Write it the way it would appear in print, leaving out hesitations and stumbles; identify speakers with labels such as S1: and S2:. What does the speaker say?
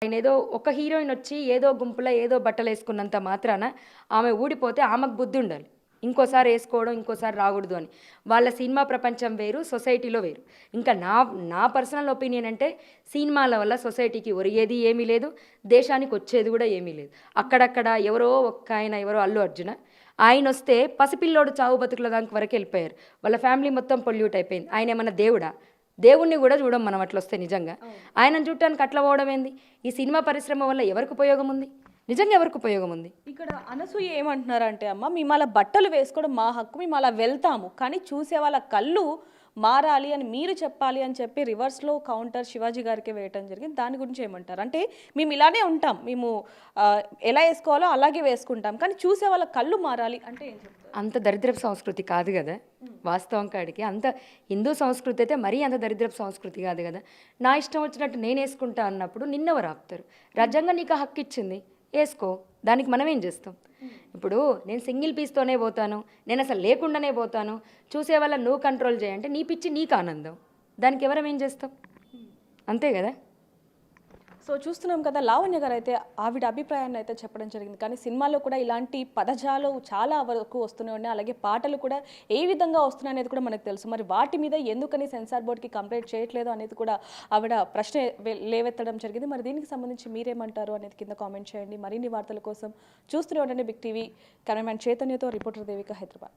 S1: ఆయనేదో ఒక హీరోయిన్ వచ్చి ఏదో గుంపులో ఏదో బట్టలేసుకున్నంత మాత్రాన ఆమె ఊడిపోతే ఆమెకు బుద్ధుండాలి. ఇంకోసారి ఏసుకోవడం, ఇంకోసారి రాకూడదు అని. వాళ్ళ సినిమా ప్రపంచం వేరు, సొసైటీలో వేరు. ఇంకా నా నా పర్సనల్ ఒపీనియన్ అంటే సినిమాల వల్ల సొసైటీకి ఒరిగేది ఏమీ లేదు. దేశానికి వచ్చేది కూడా ఏమీ లేదు. అక్కడక్కడ ఎవరో ఒక్కాయన ఎవరో అల్లు అర్జున. ఆయనొస్తే పసిపిల్లోడు చావు బతుకుల దానికి వరకు వెళ్ళిపోయారు. వాళ్ళ ఫ్యామిలీ మొత్తం పొల్యూట్ అయిపోయింది. ఆయనేమన్నా దేవుడా? దేవుణ్ణి కూడా చూడం మనం అట్లొస్తే నిజంగా. ఆయనను చూడటానికి అట్లా పోవడం ఏంది? ఈ సినిమా పరిశ్రమ వల్ల ఎవరికి ఉపయోగం ఉంది? నిజంగా ఎవరికి ఉపయోగం ఉంది?
S2: ఇక్కడ అనసూయ ఏమంటున్నారంటే అమ్మ మేము అలా బట్టలు వేసుకోవడం మా హక్కు, మేము అలా వెళ్తాము, కానీ చూసే వాళ్ళ కళ్ళు మారాలి అని మీరు చెప్పాలి అని చెప్పి రివర్స్లో కౌంటర్ శివాజీ గారికి వేయటం జరిగింది. దాని గురించి ఏమంటారు? అంటే మేము ఇలానే ఉంటాం, మేము ఎలా వేసుకోవాలో అలాగే వేసుకుంటాం, కానీ చూసే వాళ్ళ కళ్ళు మారాలి అంటే ఏం చెప్తారు?
S1: అంత దరిద్రపు సంస్కృతి కాదు కదా వాస్తవం కాడికి. అంత హిందూ సంస్కృతి అయితే మరీ అంత దరిద్రపు సంస్కృతి కాదు కదా. నా ఇష్టం వచ్చినట్టు నేను వేసుకుంటా అన్నప్పుడు నిన్నెవరు ఆపుతారు? రాజ్యాంగం నీకు హక్కు ఇచ్చింది, వేసుకో. దానికి మనం ఏం చేస్తాం? ఇప్పుడు నేను సింగిల్ పీస్తోనే పోతాను, నేను అసలు లేకుండానే పోతాను, చూసే వాళ్ళని నువ్వు కంట్రోల్ చేయంటే నీ పిచ్చి నీకు ఆనందం, దానికి ఎవరం ఏం చేస్తాం? అంతే కదా.
S2: సో చూస్తున్నాం కదా, లావణ్య గారు అయితే ఆవిడ అభిప్రాయాన్ని అయితే చెప్పడం జరిగింది. కానీ సినిమాలో కూడా ఇలాంటి పదజాలు చాలా వరకు వస్తూనే ఉన్నాయి, అలాగే పాటలు కూడా ఏ విధంగా వస్తున్నాయి అనేది కూడా మనకు తెలుసు. మరి వాటి మీద ఎందుకని సెన్సార్ బోర్డ్కి కంప్లైంట్ చేయట్లేదు అనేది కూడా ఆవిడ ప్రశ్న లేవెత్తడం జరిగింది. మరి దీనికి సంబంధించి మీరేమంటారు అనేది కింద కామెంట్ చేయండి. మరిన్ని వార్తల కోసం చూస్తూనే ఉండండి బిగ్ టీవీ. కెమెరామ్యాన్ చైతన్యతో రిపోర్టర్ దేవిక, హైదరాబాద్.